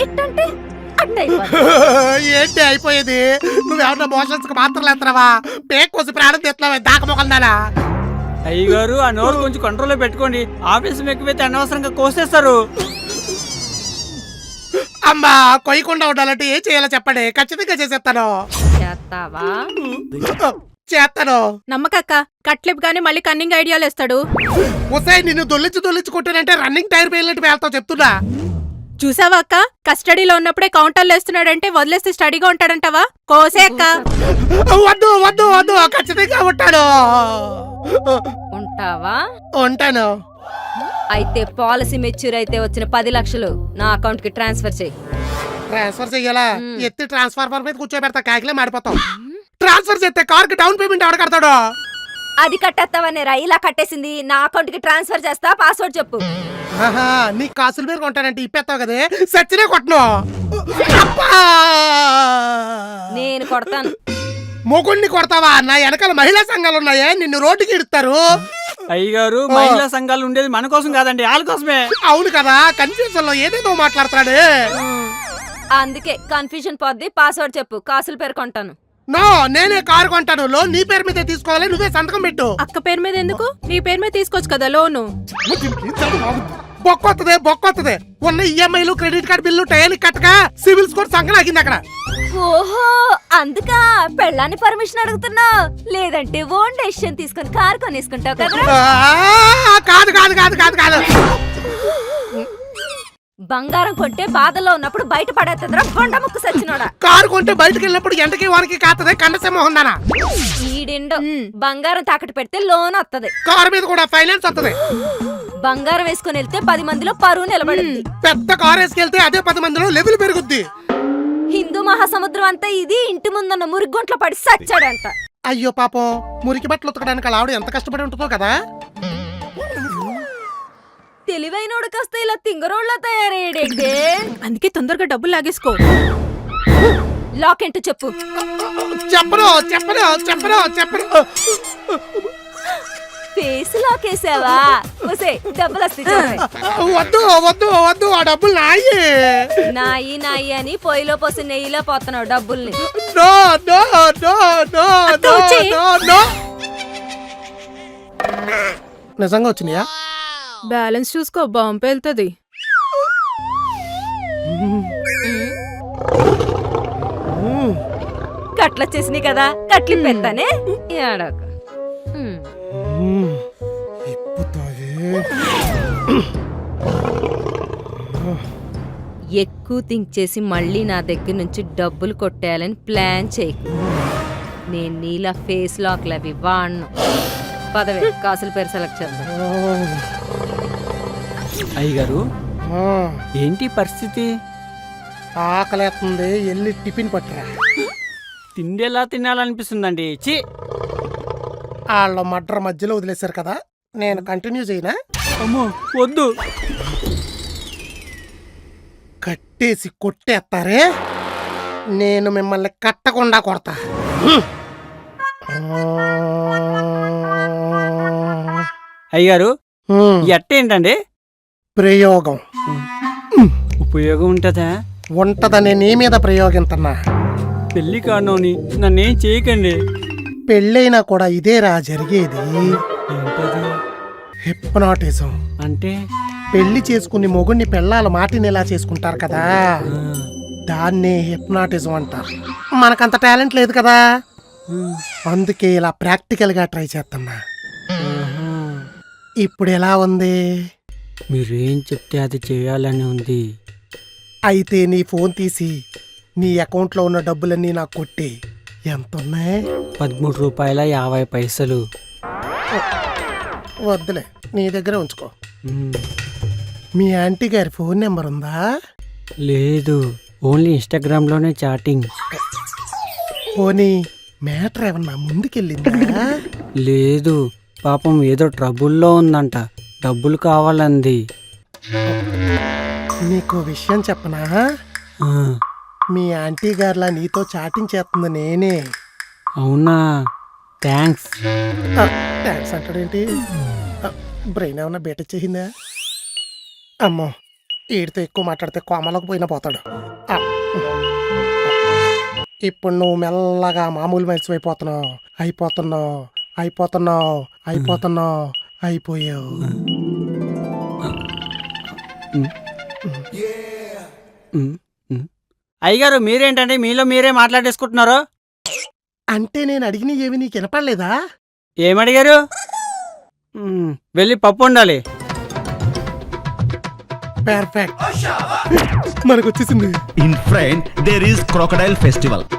ఇట్టంటే ఏంటి అయిపోయేది? నువ్వేమన్నా మోషన్స్ కి మాత్రలు ఎత్తరావా? పేక్ కోసి ప్రాణం తెస్తున్నావా? దాకమొకందానా? అయ్యగారు ఆ నోరు కొంచెం కంట్రోల్లో పెట్టుకోండి. ఆఫీసు ఎక్కువైతే అనవసరంగా కోసేస్తారు. అమ్మా కొయ్యకుండా ఉండాలంటే ఏం చేయాలో చెప్పండి, ఖచ్చితంగా చేసేస్తాను. చేస్తావా? చేస్తాను. నమ్మకక్క కట్లిప్ గానీ మళ్ళీ కన్నింగ్ ఐడియాలు వేస్తాడు. ఒసేయ్ నిన్ను దొల్లించి కొట్టానంటే రన్నింగ్ టైర్ పేలినట్టు పేలుతావు చెప్తున్నా. చూసావా అక్క, కస్టడీలో ఉన్నప్పుడే కౌంటర్లు వేస్తున్నాడంటే వదిలేస్తే స్టడీగా ఉంటాడంటావా? కోసే అక్క. వద్దు వద్దు వద్దు, ఖచ్చితంగా ఉంటాను. ఉంటావా? ఉంటాను. అయితే పాలసీ మెచ్యూర్ అయితే వచ్చిన 10 లక్షలు నా అకౌంట్ కి ట్రాన్స్ఫర్ చెయ్యి. ట్రాన్స్ఫర్ చెయ్యాలా? ఎత్తి ట్రాన్స్ఫార్మర్ మీద కూర్చోబెడతా, కాకిలే మాడిపోతావు. ట్రాన్స్ఫర్ చేస్తే కార్ కి డౌన్ పేమెంట్ ఎవరు కడతాడు? అది కట్టేస్తావనే రా, ఇలా కట్టేసింది. నా అకౌంట్ కి ట్రాన్స్ఫర్ చేస్తా, పాస్వర్డ్ చెప్పు. నీ కాసుల మీద కొంటానంటే ఇప్పేస్తావు కదే, సచ్చినే కొట్టను. నేను కొడతాను. మొగుణ్ణి కొడతావా? నా వెనకాల మహిళా సంఘాలు ఉన్నాయే, నిన్ను రోడ్డుకి ఇడతారు. అయ్యగారు మహిళా సంఘాలు ఉండేది మన కోసం కాదండి, వాళ్ళ కోసమే. అవును కదా, కన్ఫ్యూజన్ లో ఏదేదో మాట్లాడతాడు. అందుకే కన్ఫ్యూజన్ పోద్ది, పాస్వర్డ్ చెప్పు, కాసులు పేర్కొంటాను. నో, నేనే కారు కొంటాను. లోన్ నీ పేరు మీద తీసుకోవాలి, నువ్వే సంతకం పెట్టు. అక్క పేరు మీద ఎందుకు? నీ పేరు మీద తీసుకోవచ్చు కదా లోను. బొక్కొత్తదే ఉన్న ఈఎంఐలు క్రెడిట్ కార్డు బిల్లు టైంకి కట్టక సివిల్ స్కోర్ సంకనాకింది అక్కడ. ఓహో, అందుకా పెళ్ళాన్ని పర్మిషన్ అడుగుతున్నా? లేదంటే ఓన్ డెసిషన్ తీసుకొని కారు కొనేసుకుంటావు కదా. కాదు కాదు కాదు కాదు కాదు బంగారం కొంటే బాధలో ఉన్నప్పుడు బయట పడేస్తుందిరా కొండ ముక్కు సచ్చినోడా. కారు కొంటే బయటకు వెళ్ళినప్పుడు ఎండకి వారికి కాతదే కండసమోహం దానా. ఈడిండో బంగారం తాకట్టు పెడితే లోన్ వత్తది, కారు మీద కూడా ఫైనాన్స్ వత్తది. బంగారం వేసుకుని వెళ్తే 10 మందిలో పరువు నిలబడింది. పెద్ద కారు వేసుకెళ్తే అదే 10 మందిలో లెవెల్ పెరుగుద్ది. హిందూ మహాసముద్రం అంతా ఇది ఇంటి ముందున్న మురిగొంట్లో పడి సచ్చాడంట. అయ్యో పాపం, మురికి బట్టలు ఉతకడానికి ఆవిడ ఎంత కష్టపడి ఉంటుందో కదా. తెలివైనోడు కాస్త ఇలా తింగరోళ్ళ తయారయ్యాడే. అందుకే తొందరగా డబ్బులు లాగేసుకో. లాక్ ఏంటో చెప్పు. చెప్పను చెప్పను చెప్పను చెప్పను. ఫేస్ లాక్ వేసావా? ఒసే డబ్బులు వస్తాయి. వద్దు వద్దు వద్దు, ఆ డబ్బులు నాయి. నాయి నాయి అని పొయ్యిలో పోసి నెయ్యిలో పోతున్నావు డబ్బుల్ని. No no no no no no. నిజంగా వచ్చినాయా? బ్యాలెన్స్ చూసుకో, బాంబు వెళ్తుంది. కట్లొచ్చేసినాయి కదా, కట్లు పెడతానే. ఏడోక ఎక్కువ థింక్ చేసి మళ్ళీ నా దగ్గర నుంచి డబ్బులు కొట్టేయాలని ప్లాన్ చేయకు. నేను నీలా ఫేస్ లాక్లు అవి వాడను. పదవే కాసుల పేరు సెలెక్ట్ చేద్దాం. అయ్యగారు ఏంటి పరిస్థితి? ఆకలేస్తుంది, వెళ్ళి టిఫిన్ పట్టురా. తిండి ఎలా తినాలనిపిస్తుందండి. చి, వాళ్ళ మడ్ర మధ్యలో వదిలేశారు కదా, నేను కంటిన్యూ చేయనా? అమ్మో వద్దు. కట్టేసి కొట్టేస్తారే, నేను మిమ్మల్ని కట్టకుండా కొడతా. అయ్యగారు ఎట్టేంటండి? ప్రయోగం. ఉపయోగం ఉంటదా? ఉంటదని నీ మీద ప్రయోగిస్తున్నా. పెళ్లి కానోని నన్నేం చేయకండి. పెళ్ళైనా కూడా ఇదేరా జరిగేది. ఏంటది? హిప్నాటిజం అంటే పెళ్లి చేసుకుని మొగుడిని పెళ్ళాల మాటిని ఎలా చేసుకుంటారు కదా, దాన్నే హిప్నాటిజం అంటారు. మనకంత టాలెంట్ లేదు కదా, అందుకే ఇలా ప్రాక్టికల్ గా ట్రై చేస్తున్నా. ఇప్పుడు ఎలా ఉంది? మీరేం చెప్తే అది చేయాలని ఉంది. అయితే నీ ఫోన్ తీసి నీ అకౌంట్లో ఉన్న డబ్బులన్నీ నాకు కొట్టి. ఎంత ఉన్నాయి? 13 రూపాయల 50 పైసలు. వద్దులే, నీ దగ్గర ఉంచుకో. మీ ఆంటీ గారి ఫోన్ నెంబర్ ఉందా? లేదు, ఓన్లీ ఇన్స్టాగ్రామ్లోనే చాటింగ్. పోనీ మ్యాటర్ ఏమన్నా ముందుకెళ్ళిందా? లేదు, పాపం ఏదో ట్రబుల్లో ఉందంట, డబ్బులు కావాలంది. నీకు విషయం చెప్పనా? మీ ఆంటీ గారిలా నీతో చాటింగ్ చేస్తుంది నేనే. అవునా? థ్యాంక్స్. థ్యాంక్స్ అంటాడేంటి? బ్రెయిన్ ఏమన్నా బేట చేసిందా? అమ్మో, వీడితో ఎక్కువ మాట్లాడితే కోమలోకి పోయినా పోతాడు. ఆ. ఇప్పుడు నువ్వు మెల్లగా మామూలు మనిషి అయిపోతున్నావు. అయిపోయావు. అయ్యగారు మీరేంటంటే మీలో మీరే మాట్లాడేసుకుంటున్నారు? అంటే నేను అడిగిన ఏమి నీకు వినపడలేదా? ఏమడిగారు? వెళ్ళి పప్పు ఉండాలి. పర్ఫెక్ట్, మనకు వచ్చేసింది. In front, there is crocodile festival.